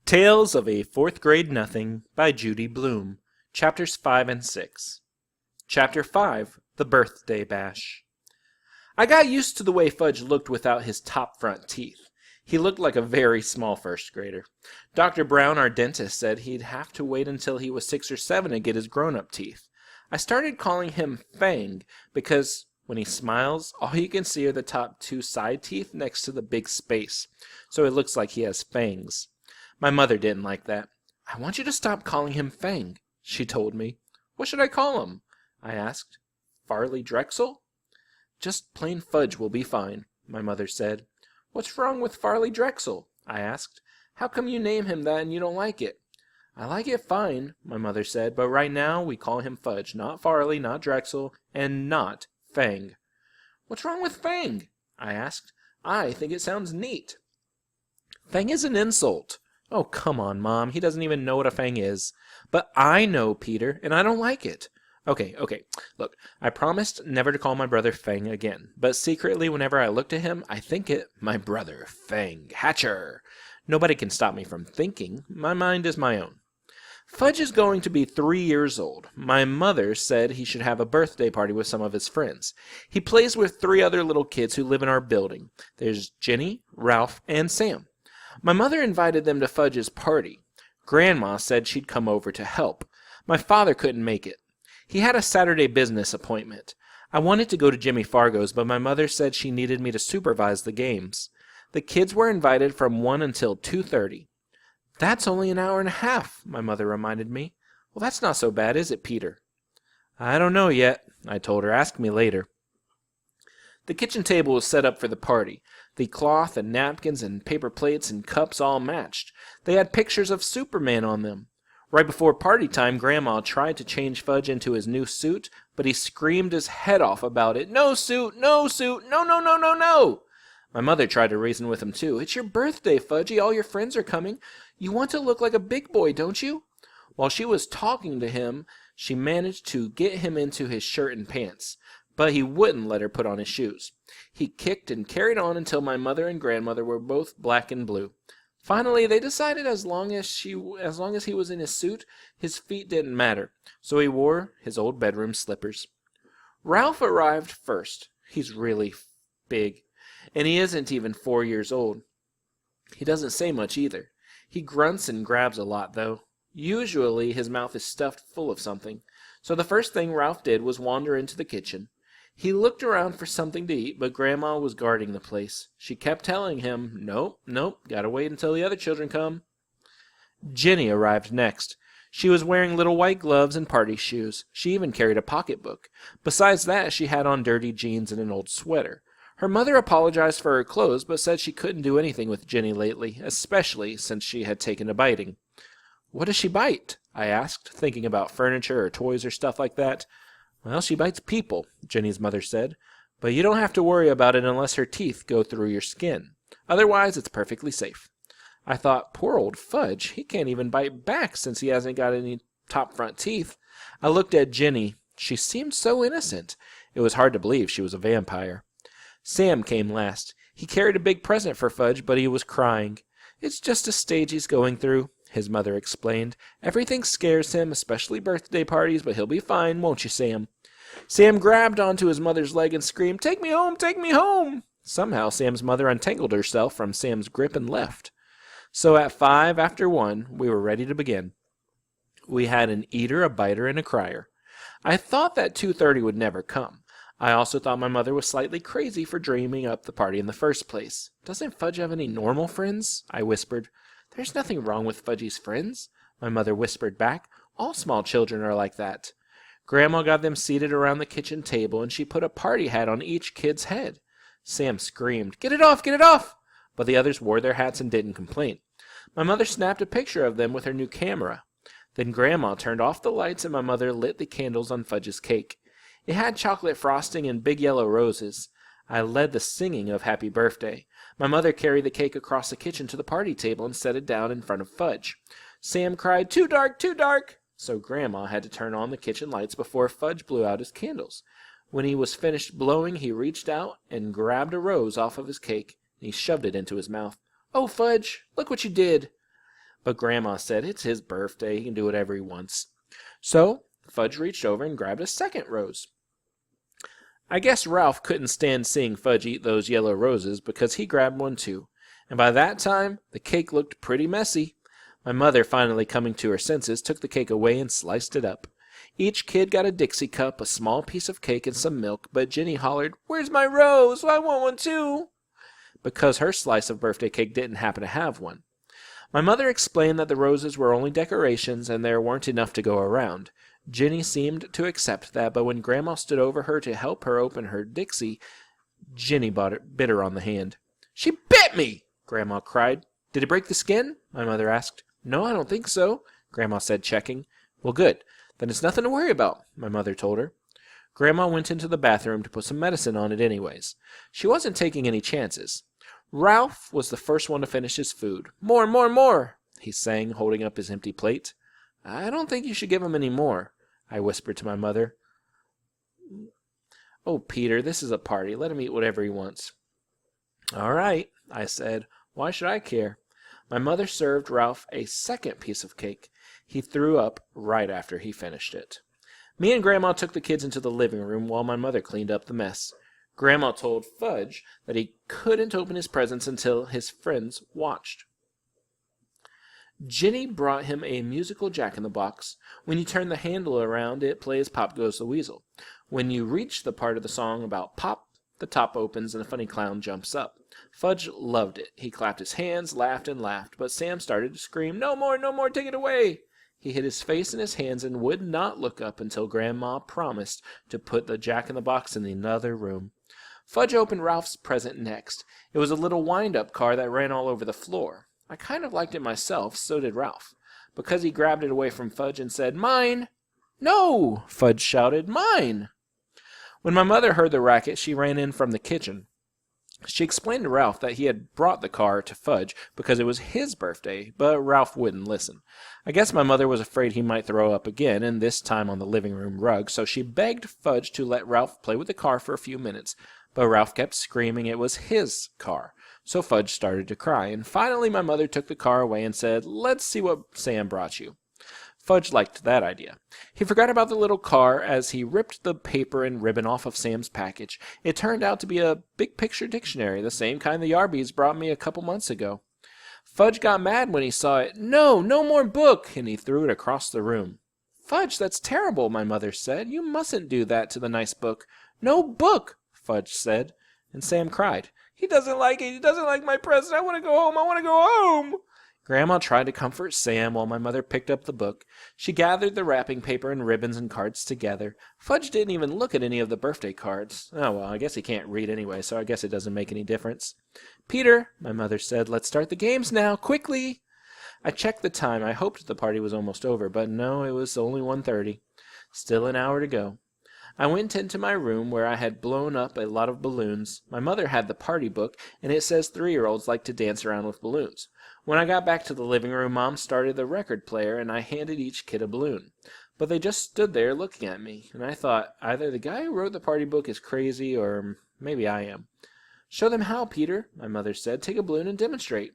Tales of a Fourth Grade Nothing by Judy Blume, Chapters 5 and 6. Chapter 5, The Birthday Bash. I got used to the way Fudge looked without his top front teeth. He looked like a very small first grader. Dr. Brown, our dentist, said he'd have to wait until he was 6 or 7 to get his grown-up teeth. I started calling him Fang because when he smiles, all you can see are the top 2 side teeth next to the big space, so it looks like he has fangs. My mother didn't like that. "I want you to stop calling him Fang," she told me. "What should I call him?" I asked. "Farley Drexel?" "Just plain Fudge will be fine," my mother said. "What's wrong with Farley Drexel?" I asked. "How come you name him that and you don't like it?" "I like it fine," my mother said, "but right now we call him Fudge, not Farley, not Drexel, and not Fang." "What's wrong with Fang?" I asked. "I think it sounds neat." "Fang is an insult." "Oh, come on, Mom. He doesn't even know what a fang is." "But I know, Peter, and I don't like it." Okay. Look, I promised never to call my brother Fang again, but secretly whenever I look to him, I think it, my brother Fang Hatcher. Nobody can stop me from thinking. My mind is my own. Fudge is going to be 3 years old. My mother said he should have a birthday party with some of his friends. He plays with 3 other little kids who live in our building. There's Jenny, Ralph, and Sam. My mother invited them to Fudge's party. Grandma said she'd come over to help. My father couldn't make it. He had a Saturday business appointment. I wanted to go to Jimmy Fargo's, but my mother said she needed me to supervise the games. The kids were invited from 1 until 2:30. "That's only an hour and a half," my mother reminded me. "Well, that's not so bad, is it, Peter?" "I don't know yet," I told her. "Ask me later." The kitchen table was set up for the party. The cloth and napkins and paper plates and cups all matched. They had pictures of Superman on them. Right before party time, Grandma tried to change Fudge into his new suit, but he screamed his head off about it. "No suit! No suit! No, no, no, no, no!" My mother tried to reason with him, too. "It's your birthday, Fudgy. All your friends are coming. You want to look like a big boy, don't you?" While she was talking to him, she managed to get him into his shirt and pants, but he wouldn't let her put on his shoes. He kicked and carried on until my mother and grandmother were both black and blue. Finally, they decided as long as he was in his suit, his feet didn't matter, so he wore his old bedroom slippers. Ralph arrived first. He's really big, and he isn't even 4 years old. He doesn't say much either. He grunts and grabs a lot, though. Usually his mouth is stuffed full of something, so the first thing Ralph did was wander into the kitchen. He looked around for something to eat, but Grandma was guarding the place. She kept telling him, "Nope, gotta wait until the other children come." Jenny arrived next. She was wearing little white gloves and party shoes. She even carried a pocketbook. Besides that, she had on dirty jeans and an old sweater. Her mother apologized for her clothes, but said she couldn't do anything with Jenny lately, especially since she had taken to biting. "What does she bite?" I asked, thinking about furniture or toys or stuff like that. "Well, she bites people," Jenny's mother said, "but you don't have to worry about it unless her teeth go through your skin. Otherwise, it's perfectly safe." I thought, poor old Fudge, he can't even bite back since he hasn't got any top front teeth. I looked at Jenny. She seemed so innocent. It was hard to believe she was a vampire. Sam came last. He carried a big present for Fudge, but he was crying. "It's just a stage he's going through," his mother explained. "Everything scares him, especially birthday parties, but he'll be fine, won't you, Sam?" Sam grabbed onto his mother's leg and screamed, "Take me home! Take me home!" Somehow Sam's mother untangled herself from Sam's grip and left. So at 5 after 1, we were ready to begin. We had an eater, a biter, and a crier. I thought that 2:30 would never come. I also thought my mother was slightly crazy for dreaming up the party in the first place. "Doesn't Fudge have any normal friends?" I whispered. "There's nothing wrong with Fudgy's friends," my mother whispered back. "All small children are like that." Grandma got them seated around the kitchen table, and she put a party hat on each kid's head. Sam screamed, "Get it off! Get it off!" But the others wore their hats and didn't complain. My mother snapped a picture of them with her new camera. Then Grandma turned off the lights, and my mother lit the candles on Fudge's cake. It had chocolate frosting and big yellow roses. I led the singing of Happy Birthday. My mother carried the cake across the kitchen to the party table and set it down in front of Fudge. Sam cried, "Too dark, too dark!" So Grandma had to turn on the kitchen lights before Fudge blew out his candles. When he was finished blowing, he reached out and grabbed a rose off of his cake, and he shoved it into his mouth. "Oh, Fudge, look what you did!" But Grandma said it's his birthday, he can do whatever he wants. So Fudge reached over and grabbed a second rose. I guess Ralph couldn't stand seeing Fudge eat those yellow roses because he grabbed one too. And by that time, the cake looked pretty messy. My mother, finally coming to her senses, took the cake away and sliced it up. Each kid got a Dixie cup, a small piece of cake, and some milk, but Jenny hollered, "Where's my rose? I want one too!" because her slice of birthday cake didn't happen to have one. My mother explained that the roses were only decorations and there weren't enough to go around. Jenny seemed to accept that, but when Grandma stood over her to help her open her Dixie, Jenny bit her on the hand. "She bit me!" Grandma cried. "Did it break the skin?" my mother asked. "No, I don't think so," Grandma said, checking. "Well, good. Then it's nothing to worry about," my mother told her. Grandma went into the bathroom to put some medicine on it anyways. She wasn't taking any chances. Ralph was the first one to finish his food. "More, more, more," he sang, holding up his empty plate. "I don't think you should give him any more," I whispered to my mother. "Oh, Peter, this is a party. Let him eat whatever he wants." "All right," I said. "Why should I care?" My mother served Ralph a second piece of cake. He threw up right after he finished it. Me and Grandma took the kids into the living room while my mother cleaned up the mess. Grandma told Fudge that he couldn't open his presents until his friends watched. Jenny brought him a musical Jack-in-the-Box. When you turn the handle around, it plays Pop Goes the Weasel. When you reach the part of the song about Pop, the top opens and a funny clown jumps up. Fudge loved it. He clapped his hands, laughed and laughed, but Sam started to scream, "No more, no more, take it away!" He hid his face in his hands and would not look up until Grandma promised to put the Jack-in-the-Box in the other room. Fudge opened Ralph's present next. It was a little wind-up car that ran all over the floor. I kind of liked it myself, so did Ralph, because he grabbed it away from Fudge and said, "Mine!" "No!" Fudge shouted, "Mine!" When my mother heard the racket, she ran in from the kitchen. She explained to Ralph that he had brought the car to Fudge because it was his birthday, but Ralph wouldn't listen. I guess my mother was afraid he might throw up again, and this time on the living room rug, so she begged Fudge to let Ralph play with the car for a few minutes. But Ralph kept screaming it was his car, so Fudge started to cry, and finally my mother took the car away and said, "Let's see what Sam brought you." Fudge liked that idea. He forgot about the little car as he ripped the paper and ribbon off of Sam's package. It turned out to be a big picture dictionary, the same kind the Yarbies brought me a couple months ago. Fudge got mad when he saw it. "No, no more book!" and he threw it across the room. "Fudge, that's terrible," my mother said. "You mustn't do that to the nice book." "No book," Fudge said, and Sam cried. "He doesn't like it. He doesn't like my present. I want to go home. I want to go home." Grandma tried to comfort Sam while my mother picked up the book. She gathered the wrapping paper and ribbons and cards together. Fudge didn't even look at any of the birthday cards. Oh, well, I guess he can't read anyway, so I guess it doesn't make any difference. "Peter," my mother said, "let's start the games now, quickly." I checked the time. I hoped the party was almost over, but no, it was only 1:30. Still an hour to go. I went into my room where I had blown up a lot of balloons. My mother had the party book, and it says 3-year-olds like to dance around with balloons. When I got back to the living room, Mom started the record player, and I handed each kid a balloon. But they just stood there looking at me, and I thought, either the guy who wrote the party book is crazy, or maybe I am. "Show them how, Peter," my mother said. "Take a balloon and demonstrate."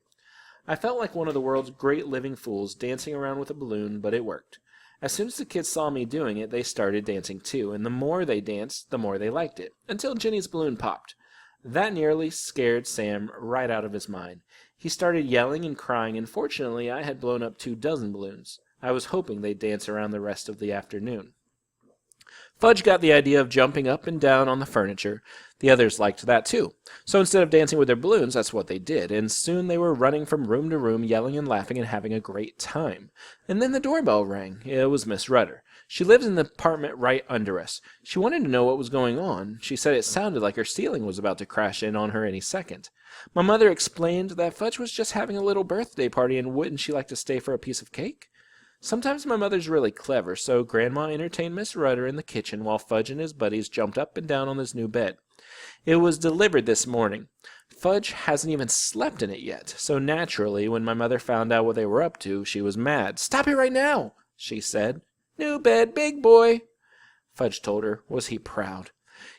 I felt like one of the world's great living fools dancing around with a balloon, but it worked. As soon as the kids saw me doing it, they started dancing too, and the more they danced, the more they liked it, until Jenny's balloon popped. That nearly scared Sam right out of his mind. He started yelling and crying, and fortunately I had blown up 24 balloons. I was hoping they'd dance around the rest of the afternoon. Fudge got the idea of jumping up and down on the furniture. The others liked that too. So instead of dancing with their balloons, that's what they did, and soon they were running from room to room, yelling and laughing and having a great time. And then the doorbell rang. It was Miss Rudder. She lives in the apartment right under us. She wanted to know what was going on. She said it sounded like her ceiling was about to crash in on her any second. My mother explained that Fudge was just having a little birthday party, and wouldn't she like to stay for a piece of cake? Sometimes my mother's really clever, so Grandma entertained Miss Rudder in the kitchen while Fudge and his buddies jumped up and down on this new bed. It was delivered this morning. Fudge hasn't even slept in it yet, so naturally, when my mother found out what they were up to, she was mad. "Stop it right now," she said. "New bed, big boy." Fudge told her. Was he proud?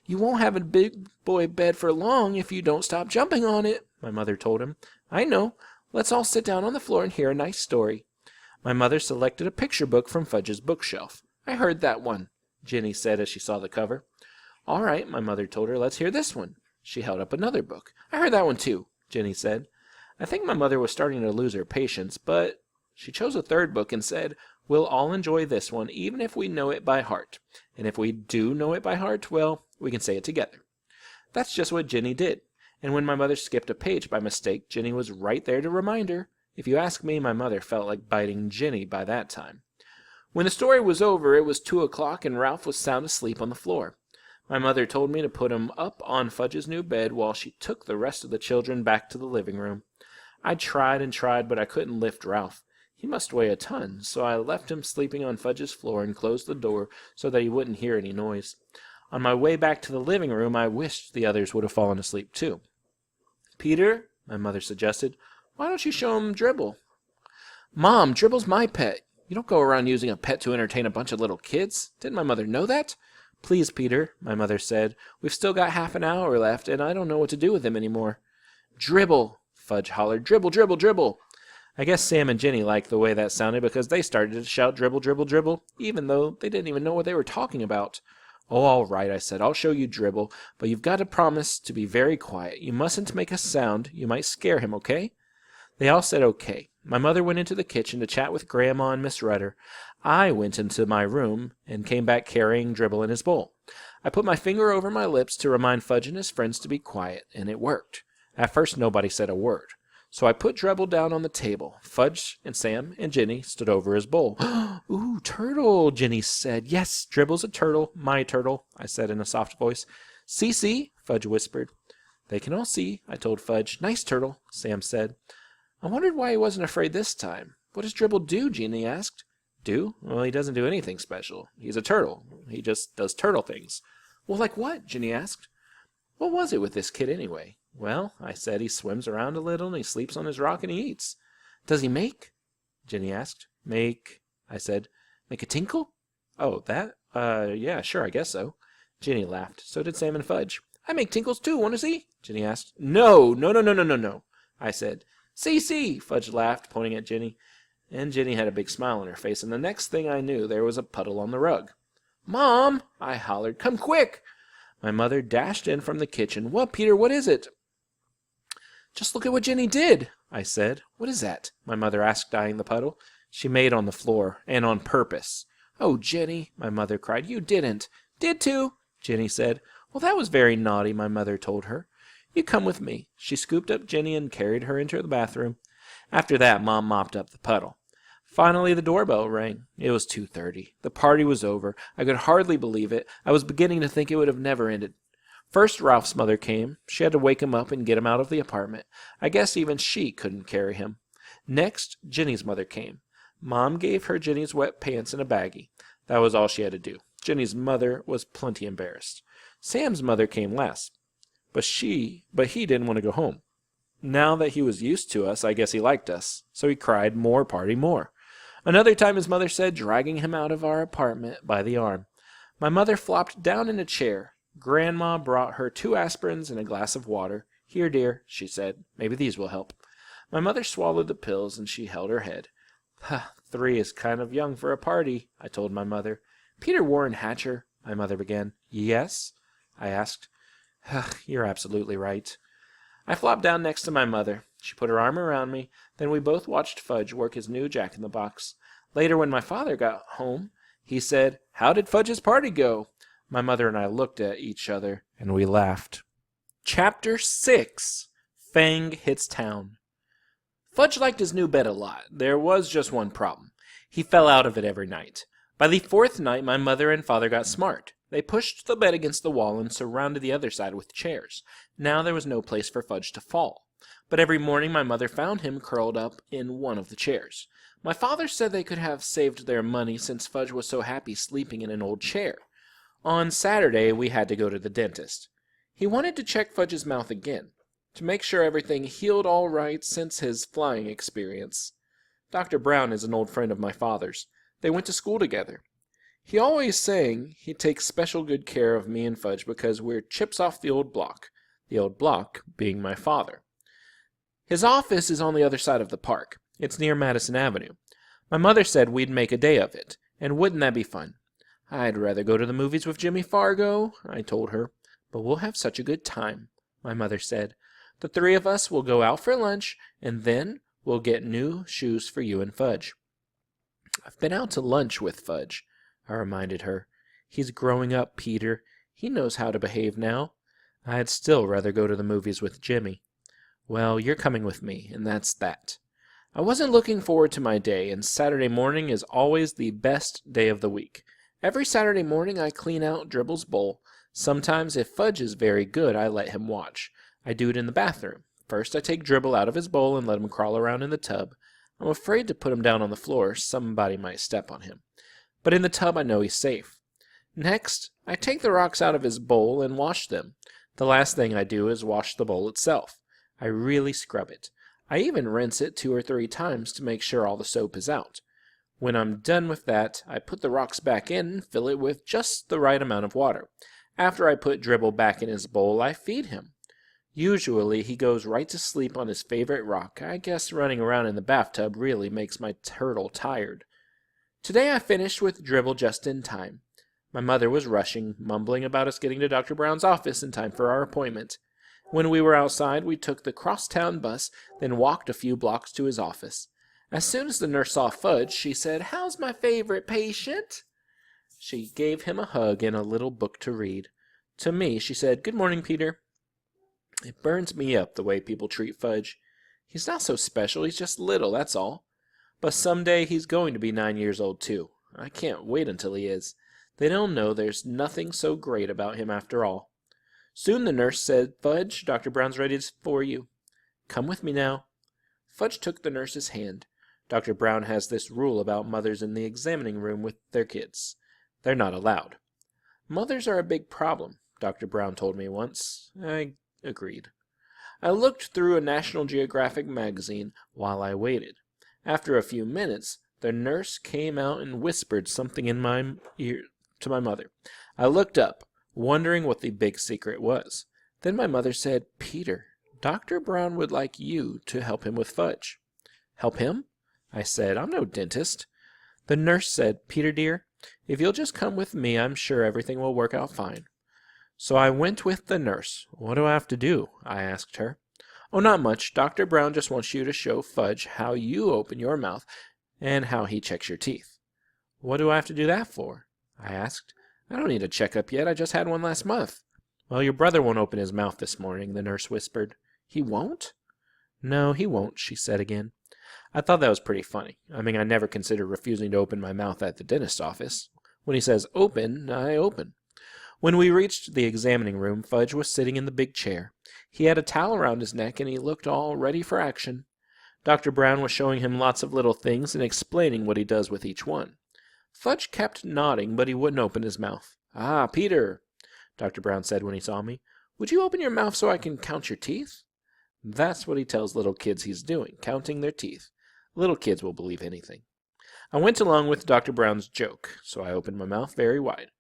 "You won't have a big boy bed for long if you don't stop jumping on it," my mother told him. "I know. Let's all sit down on the floor and hear a nice story." My mother selected a picture book from Fudge's bookshelf. "I heard that one," Ginny said as she saw the cover. "All right," my mother told her, "let's hear this one." She held up another book. "I heard that one too," Ginny said. I think my mother was starting to lose her patience, but she chose a third book and said, "We'll all enjoy this one, even if we know it by heart. And if we do know it by heart, well, we can say it together." That's just what Ginny did. And when my mother skipped a page by mistake, Ginny was right there to remind her. If you ask me, my mother felt like biting Ginny by that time. When the story was over, it was 2 o'clock and Ralph was sound asleep on the floor. My mother told me to put him up on Fudge's new bed while she took the rest of the children back to the living room. I tried and tried, but I couldn't lift Ralph. He must weigh a ton, so I left him sleeping on Fudge's floor and closed the door so that he wouldn't hear any noise. On my way back to the living room, I wished the others would have fallen asleep too. "Peter," my mother suggested, "why don't you show him Dribble?" "Mom, Dribble's my pet. You don't go around using a pet to entertain a bunch of little kids. Didn't my mother know that?" "Please, Peter," my mother said. "We've still got half an hour left, and I don't know what to do with him anymore." "Dribble!" Fudge hollered. "Dribble, dribble, dribble!" I guess Sam and Ginny liked the way that sounded because they started to shout "Dribble, dribble, dribble," even though they didn't even know what they were talking about. "Oh, all right," I said. "I'll show you Dribble, but you've got to promise to be very quiet. You mustn't make a sound. You might scare him, okay?" They all said okay. My mother went into the kitchen to chat with Grandma and Miss Rudder. I went into my room and came back carrying Dribble in his bowl. I put my finger over my lips to remind Fudge and his friends to be quiet, and it worked. At first nobody said a word. So I put Dribble down on the table. Fudge and Sam and Ginny stood over his bowl. "Ooh, turtle," Ginny said. "Yes, Dribble's a turtle. My turtle," I said in a soft voice. "See, Fudge whispered. "They can all see," I told Fudge. "Nice turtle," Sam said. I wondered why he wasn't afraid this time. "What does Dribble do?" Ginny asked. "Do? Well, he doesn't do anything special. He's a turtle. He just does turtle things." "Well, like what?" Ginny asked. What was it with this kid anyway? "Well," I said, "he swims around a little, and he sleeps on his rock, and he eats." "Does he make?" Ginny asked. "Make?" I said. "Make a tinkle?" "Oh, that? Yeah, sure, I guess so." Ginny laughed. So did Sam and Fudge. "I make tinkles too, want to see?" Ginny asked. No, I said. See, Fudge laughed, pointing at Ginny. And Ginny had a big smile on her face, and the next thing I knew, there was a puddle on the rug. "Mom!" I hollered. "Come quick!" My mother dashed in from the kitchen. "What, Peter, what is it?" "Just look at what Ginny did," I said. "What is that?" my mother asked, eyeing the puddle. She made on the floor, and on purpose. "Oh, Ginny," my mother cried, "you didn't." "Did to," Ginny said. "Well, that was very naughty," my mother told her. "You come with me." She scooped up Ginny and carried her into the bathroom. After that, Mom mopped up the puddle. Finally, the doorbell rang. It was 2:30. The party was over. I could hardly believe it. I was beginning to think it would have never ended. First, Ralph's mother came. She had to wake him up and get him out of the apartment. I guess even she couldn't carry him. Next, Ginny's mother came. Mom gave her Ginny's wet pants and a baggie. That was all she had to do. Ginny's mother was plenty embarrassed. Sam's mother came last. But he didn't want to go home. Now that he was used to us, I guess he liked us. So he cried, "More party, more." Another time his mother said, dragging him out of our apartment by the arm. My mother flopped down in a chair. Grandma brought her 2 aspirins and a glass of water. "Here, dear," she said. "Maybe these will help." My mother swallowed the pills and she held her head. 3 is kind of young for a party," I told my mother. "Peter Warren Hatcher," my mother began. "Yes?" I asked. "You're absolutely right." I flopped down next to my mother. She put her arm around me. Then we both watched Fudge work his new Jack-in-the-Box. Later, when my father got home, he said, "How did Fudge's party go?" My mother and I looked at each other, and we laughed. Chapter 6. Fang Hits Town. Fudge liked his new bed a lot. There was just one problem. He fell out of it every night. By the 4th night, my mother and father got smart. They pushed the bed against the wall and surrounded the other side with chairs. Now there was no place for Fudge to fall. But every morning my mother found him curled up in one of the chairs. My father said they could have saved their money since Fudge was so happy sleeping in an old chair. On Saturday, we had to go to the dentist. He wanted to check Fudge's mouth again, to make sure everything healed all right since his flying experience. Dr. Brown is an old friend of my father's. They went to school together. He always saying he takes special good care of me and Fudge because we're chips off the old block being my father. His office is on the other side of the park. It's near Madison Avenue. My mother said we'd make a day of it, and wouldn't that be fun? I'd rather go to the movies with Jimmy Fargo, I told her. But we'll have such a good time, my mother said. The three of us will go out for lunch, and then we'll get new shoes for you and Fudge. I've been out to lunch with Fudge, I reminded her. He's growing up, Peter. He knows how to behave now. I'd still rather go to the movies with Jimmy. Well, you're coming with me, and that's that. I wasn't looking forward to my day, and Saturday morning is always the best day of the week. Every Saturday morning I clean out Dribble's bowl. Sometimes, if Fudge is very good, I let him watch. I do it in the bathroom. First, I take Dribble out of his bowl and let him crawl around in the tub. I'm afraid to put him down on the floor. Somebody might step on him. But in the tub, I know he's safe. Next, I take the rocks out of his bowl and wash them. The last thing I do is wash the bowl itself. I really scrub it. I even rinse it 2 or 3 times to make sure all the soap is out. When I'm done with that, I put the rocks back in and fill it with just the right amount of water. After I put Dribble back in his bowl, I feed him. Usually, he goes right to sleep on his favorite rock. I guess running around in the bathtub really makes my turtle tired. Today I finished with Dribble just in time. My mother was rushing, mumbling about us getting to Dr. Brown's office in time for our appointment. When we were outside, we took the crosstown bus, then walked a few blocks to his office. As soon as the nurse saw Fudge, she said, "How's my favorite patient?" She gave him a hug and a little book to read. To me, she said, "Good morning, Peter." It burns me up the way people treat Fudge. He's not so special, he's just little, that's all. But someday he's going to be 9 years old, too. I can't wait until he is. They don't know there's nothing so great about him after all. Soon the nurse said, "Fudge, Dr. Brown's ready for you. Come with me now." Fudge took the nurse's hand. Dr. Brown has this rule about mothers in the examining room with their kids. They're not allowed. Mothers are a big problem, Dr. Brown told me once. I agreed. I looked through a National Geographic magazine while I waited. After a few minutes, the nurse came out and whispered something in my ear to my mother. I looked up, wondering what the big secret was. Then my mother said, "Peter, Dr. Brown would like you to help him with Fudge." "Help him?" I said. "I'm no dentist." The nurse said, "Peter, dear, if you'll just come with me, I'm sure everything will work out fine." So I went with the nurse. "What do I have to do?" I asked her. "Oh, not much. Dr. Brown just wants you to show Fudge how you open your mouth and how he checks your teeth." "What do I have to do that for?" I asked. "I don't need a checkup yet. I just had one last month." "Well, your brother won't open his mouth this morning," the nurse whispered. "He won't?" "No, he won't," she said again. I thought that was pretty funny. I mean, I never considered refusing to open my mouth at the dentist's office. When he says open, I open. When we reached the examining room, Fudge was sitting in the big chair. He had a towel around his neck, and he looked all ready for action. Dr. Brown was showing him lots of little things and explaining what he does with each one. Fudge kept nodding, but he wouldn't open his mouth. "Ah, Peter," Dr. Brown said when he saw me, "would you open your mouth so I can count your teeth?" That's what he tells little kids he's doing, counting their teeth. Little kids will believe anything. I went along with Dr. Brown's joke, so I opened my mouth very wide.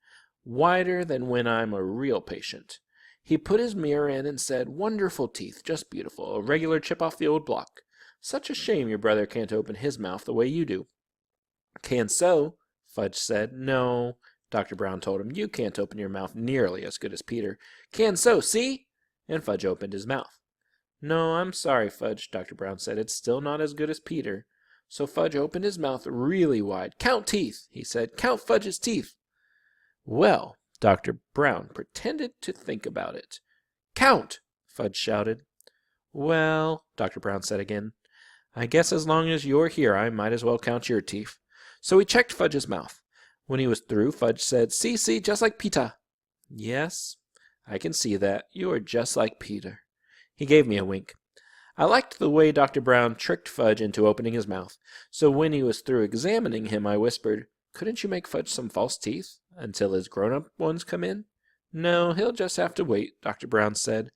Wider than when I'm a real patient. He put his mirror in and said, "Wonderful teeth, just beautiful, a regular chip off the old block. Such a shame your brother can't open his mouth the way you do." "Can so," Fudge said. "No," Dr. Brown told him, "you can't open your mouth nearly as good as Peter." "Can so, see?" And Fudge opened his mouth. "No, I'm sorry, Fudge," Dr. Brown said. "It's still not as good as Peter." So Fudge opened his mouth really wide. "Count teeth," he said. "Count Fudge's teeth." Well, Dr. Brown pretended to think about it. "Count!" Fudge shouted. "Well," Dr. Brown said again, "I guess as long as you're here, I might as well count your teeth." So he checked Fudge's mouth. When he was through, Fudge said, see, just like Peter." "Yes, I can see that. You are just like Peter." He gave me a wink. I liked the way Dr. Brown tricked Fudge into opening his mouth. So when he was through examining him, I whispered, "Couldn't you make Fudge some false teeth until his grown-up ones come in?" "No, he'll just have to wait," Dr. Brown said.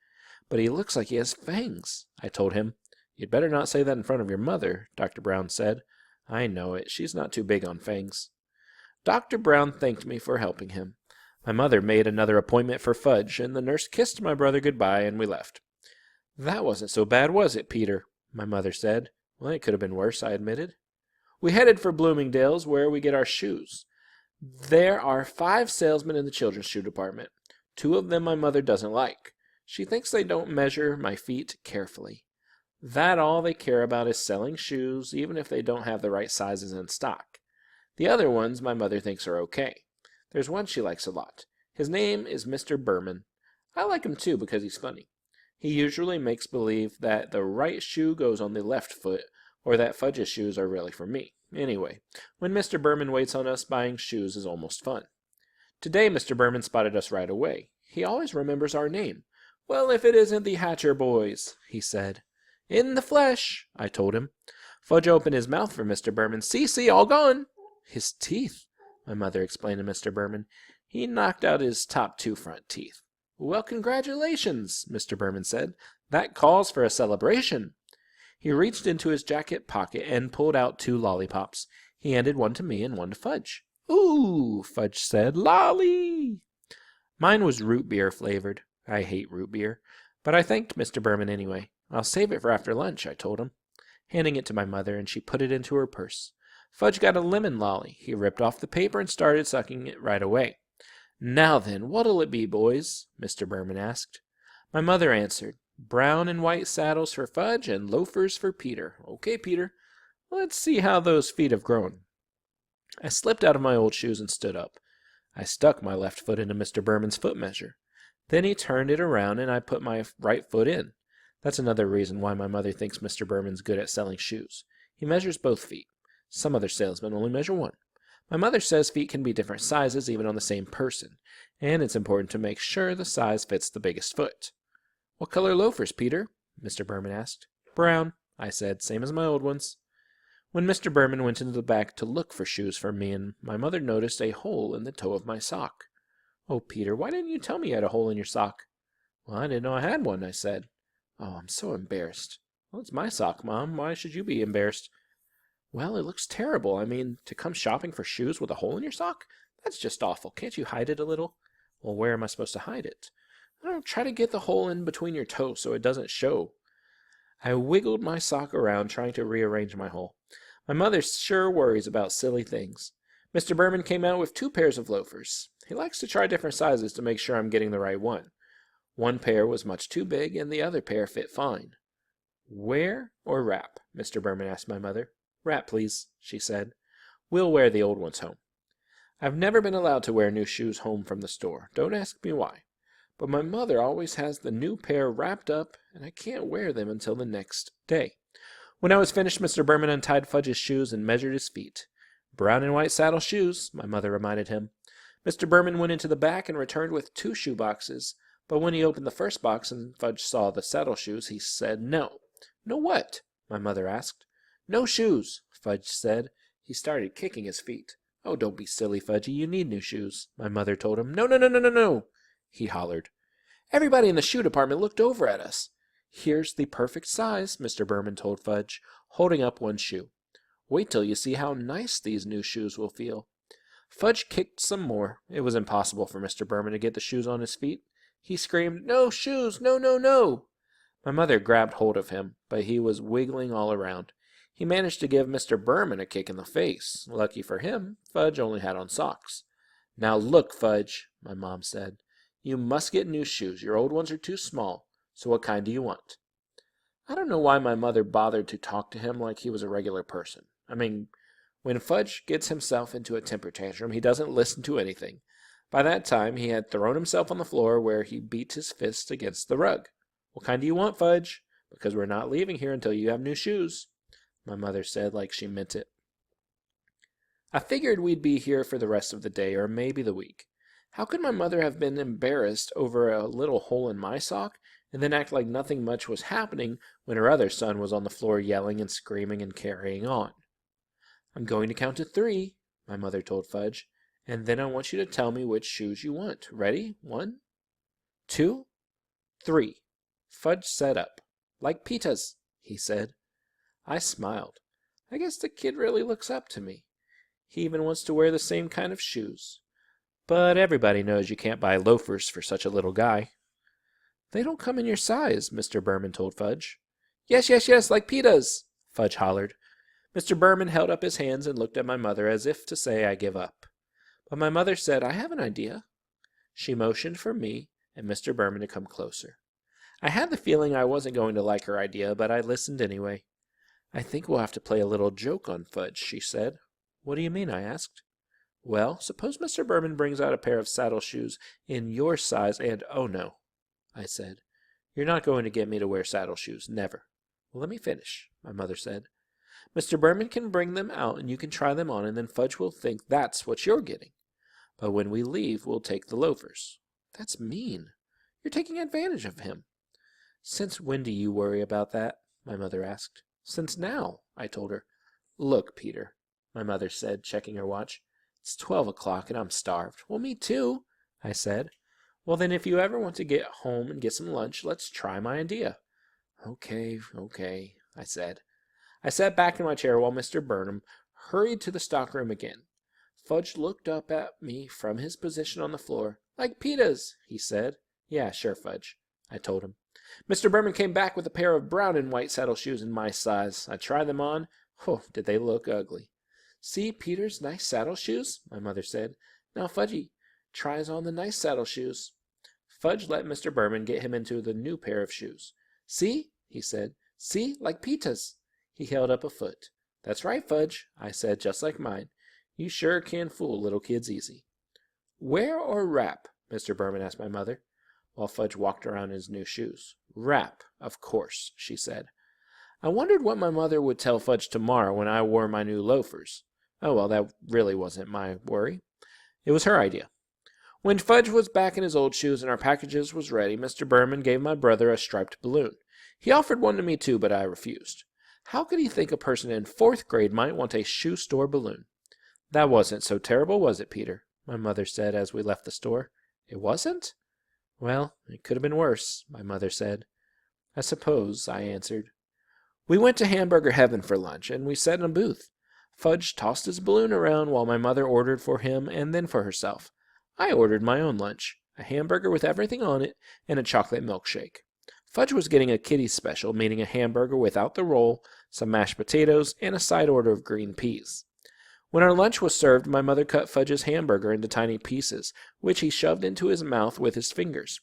"But he looks like he has fangs," I told him. "You'd better not say that in front of your mother," Dr. Brown said. "I know it. She's not too big on fangs." Dr. Brown thanked me for helping him. My mother made another appointment for Fudge, and the nurse kissed my brother goodbye, and we left. "That wasn't so bad, was it, Peter?" my mother said. Well, it could have been worse, I admitted. We headed for Bloomingdale's, where we get our shoes. There are 5 salesmen in the children's shoe department. 2 of them my mother doesn't like. She thinks they don't measure my feet carefully. That all they care about is selling shoes, even if they don't have the right sizes in stock. The other ones my mother thinks are okay. There's one she likes a lot. His name is Mr. Berman. I like him too because he's funny. He usually makes believe that the right shoe goes on the left foot, or that Fudge's shoes are really for me. Anyway, when Mr. Berman waits on us, buying shoes is almost fun. Today Mr. Berman spotted us right away. He always remembers our name. Well, if it isn't the Hatcher boys, he said. In the flesh, I told him. Fudge opened his mouth for Mr. Berman. See, all gone. His teeth, my mother explained to Mr. Berman. He knocked out his top 2 front teeth. Well, congratulations, Mr. Berman said. That calls for a celebration. He reached into his jacket pocket and pulled out 2 lollipops. He handed one to me and one to Fudge. Ooh, Fudge said, lolly! Mine was root beer flavored. I hate root beer. But I thanked Mr. Berman anyway. I'll save it for after lunch, I told him, handing it to my mother, and she put it into her purse. Fudge got a lemon lolly. He ripped off the paper and started sucking it right away. Now then, what'll it be, boys? Mr. Berman asked. My mother answered, brown and white saddles for Fudge and loafers for Peter. Okay, Peter. Let's see how those feet have grown. I slipped out of my old shoes and stood up. I stuck my left foot into Mr. Berman's foot measure. Then he turned it around and I put my right foot in. That's another reason why my mother thinks Mr. Berman's good at selling shoes. He measures both feet. Some other salesmen only measure one. My mother says feet can be different sizes even on the same person, and it's important to make sure the size fits the biggest foot. What color loafers, Peter? Mr. Berman asked. Brown, I said, same as my old ones. When Mr. Berman went into the back to look for shoes for me, and my mother noticed a hole in the toe of my sock. Oh, Peter, why didn't you tell me you had a hole in your sock? Well, I didn't know I had one, I said. Oh, I'm so embarrassed. Well, it's my sock, Mom. Why should you be embarrassed? Well, it looks terrible. I mean, to come shopping for shoes with a hole in your sock? That's just awful. Can't you hide it a little? Well, where am I supposed to hide it? I don't try to get the hole in between your toes so it doesn't show. I wiggled my sock around, trying to rearrange my hole. My mother sure worries about silly things. Mr. Berman came out with 2 pairs of loafers. He likes to try different sizes to make sure I'm getting the right one. One pair was much too big, and the other pair fit fine. Wear or wrap? Mr. Berman asked my mother. Wrap, please, she said. We'll wear the old ones home. I've never been allowed to wear new shoes home from the store. Don't ask me why. But my mother always has the new pair wrapped up, and I can't wear them until the next day. When I was finished, Mr. Berman untied Fudge's shoes and measured his feet. Brown and white saddle shoes, my mother reminded him. Mr. Berman went into the back and returned with 2 shoe boxes, but when he opened the first box and Fudge saw the saddle shoes, he said no. No what? My mother asked. No shoes, Fudge said. He started kicking his feet. Oh, don't be silly, Fudgy. You need new shoes, my mother told him. No, he hollered. Everybody in the shoe department looked over at us. Here's the perfect size, Mr. Berman told Fudge, holding up one shoe. Wait till you see how nice these new shoes will feel. Fudge kicked some more. It was impossible for Mr. Berman to get the shoes on his feet. He screamed, No shoes! No! My mother grabbed hold of him, but he was wiggling all around. He managed to give Mr. Berman a kick in the face. Lucky for him, Fudge only had on socks. Now look, Fudge, my mom said. You must get new shoes. Your old ones are too small. So what kind do you want? I don't know why my mother bothered to talk to him like he was a regular person. I mean, when Fudge gets himself into a temper tantrum, he doesn't listen to anything. By that time, he had thrown himself on the floor where he beat his fist against the rug. What kind do you want, Fudge? Because we're not leaving here until you have new shoes, my mother said like she meant it. I figured we'd be here for the rest of the day or maybe the week. How could my mother have been embarrassed over a little hole in my sock and then act like nothing much was happening when her other son was on the floor yelling and screaming and carrying on? I'm going to count to 3, my mother told Fudge, and then I want you to tell me which shoes you want. Ready? 1, 2, 3. Fudge sat up. Like pitas, he said. I smiled. I guess the kid really looks up to me. He even wants to wear the same kind of shoes. But everybody knows you can't buy loafers for such a little guy. They don't come in your size, Mr. Berman told Fudge. Yes, yes, yes, like pitas, Fudge hollered. Mr. Berman held up his hands and looked at my mother as if to say, I give up. But my mother said, I have an idea. She motioned for me and Mr. Berman to come closer. I had the feeling I wasn't going to like her idea, but I listened anyway. I think we'll have to play a little joke on Fudge, she said. What do you mean? I asked. Well, suppose Mr. Berman brings out a pair of saddle shoes in your size and, oh no, I said. You're not going to get me to wear saddle shoes, never. Well, let me finish, my mother said. Mr. Berman can bring them out and you can try them on, and then Fudge will think that's what you're getting. But when we leave, we'll take the loafers. That's mean. You're taking advantage of him. Since when do you worry about that? My mother asked. Since now, I told her. Look, Peter, my mother said, checking her watch. It's 12 o'clock and I'm starved. Well, me too, I said. Well, then if you ever want to get home and get some lunch, let's try my idea. Okay, I said. I sat back in my chair while Mr. Burnham hurried to the stockroom again. Fudge looked up at me from his position on the floor. Like pitas, he said. Yeah, sure, Fudge, I told him. Mr. Berman came back with a pair of brown and white saddle shoes in my size. I tried them on. Oh, did they look ugly. See Peter's nice saddle shoes? My mother said. Now, Fudgy tries on the nice saddle shoes. Fudge let Mr. Berman get him into the new pair of shoes. See, he said. See, like pitas. He held up a foot. That's right, Fudge, I said, just like mine. You sure can fool little kids easy. Wear or wrap? Mr. Berman asked my mother, while Fudge walked around in his new shoes. Wrap, of course, she said. I wondered what my mother would tell Fudge tomorrow when I wore my new loafers. Oh, well, that really wasn't my worry. It was her idea. When Fudge was back in his old shoes and our packages was ready, Mr. Berman gave my brother a striped balloon. He offered one to me too, but I refused. How could he think a person in 4th grade might want a shoe store balloon? That wasn't so terrible, was it, Peter? My mother said as we left the store. It wasn't? Well, it could have been worse, my mother said. I suppose, I answered. We went to Hamburger Heaven for lunch, and we sat in a booth. Fudge tossed his balloon around while my mother ordered for him and then for herself. I ordered my own lunch, a hamburger with everything on it, and a chocolate milkshake. Fudge was getting a kiddie's special, meaning a hamburger without the roll, some mashed potatoes, and a side order of green peas. When our lunch was served, my mother cut Fudge's hamburger into tiny pieces, which he shoved into his mouth with his fingers.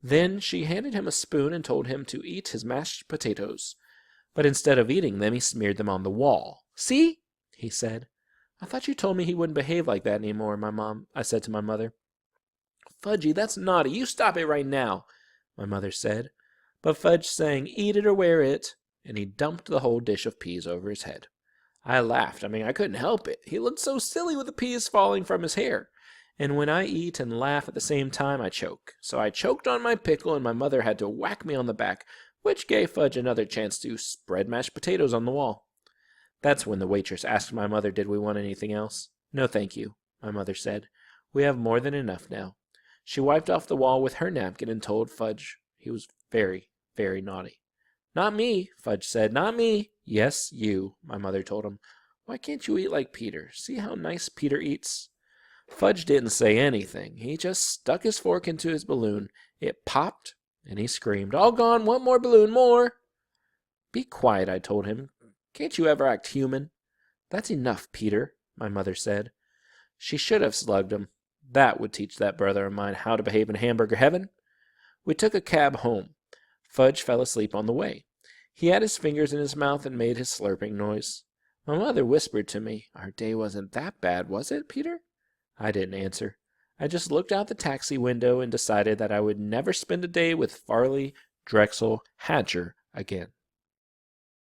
Then she handed him a spoon and told him to eat his mashed potatoes. But instead of eating them, he smeared them on the wall. See? He said. I thought you told me he wouldn't behave like that anymore, I said to my mother. Fudgy, that's naughty. You stop it right now, my mother said. But Fudge sang, eat it or wear it, and he dumped the whole dish of peas over his head. I laughed. I couldn't help it. He looked so silly with the peas falling from his hair. And when I eat and laugh at the same time, I choke. So I choked on my pickle, and my mother had to whack me on the back, which gave Fudge another chance to spread mashed potatoes on the wall. That's when the waitress asked my mother did we want anything else. No, thank you, my mother said. We have more than enough now. She wiped off the wall with her napkin and told Fudge he was very, very naughty. Not me, Fudge said. Not me. Yes, you, my mother told him. Why can't you eat like Peter? See how nice Peter eats? Fudge didn't say anything. He just stuck his fork into his balloon. It popped, and he screamed, all gone, one more balloon, more. Be quiet, I told him. Can't you ever act human? That's enough, Peter, my mother said. She should have slugged him. That would teach that brother of mine how to behave in Hamburger Heaven. We took a cab home. Fudge fell asleep on the way. He had his fingers in his mouth and made his slurping noise. My mother whispered to me, our day wasn't that bad, was it, Peter? I didn't answer. I just looked out the taxi window and decided that I would never spend a day with Farley, Drexel, Hatcher again.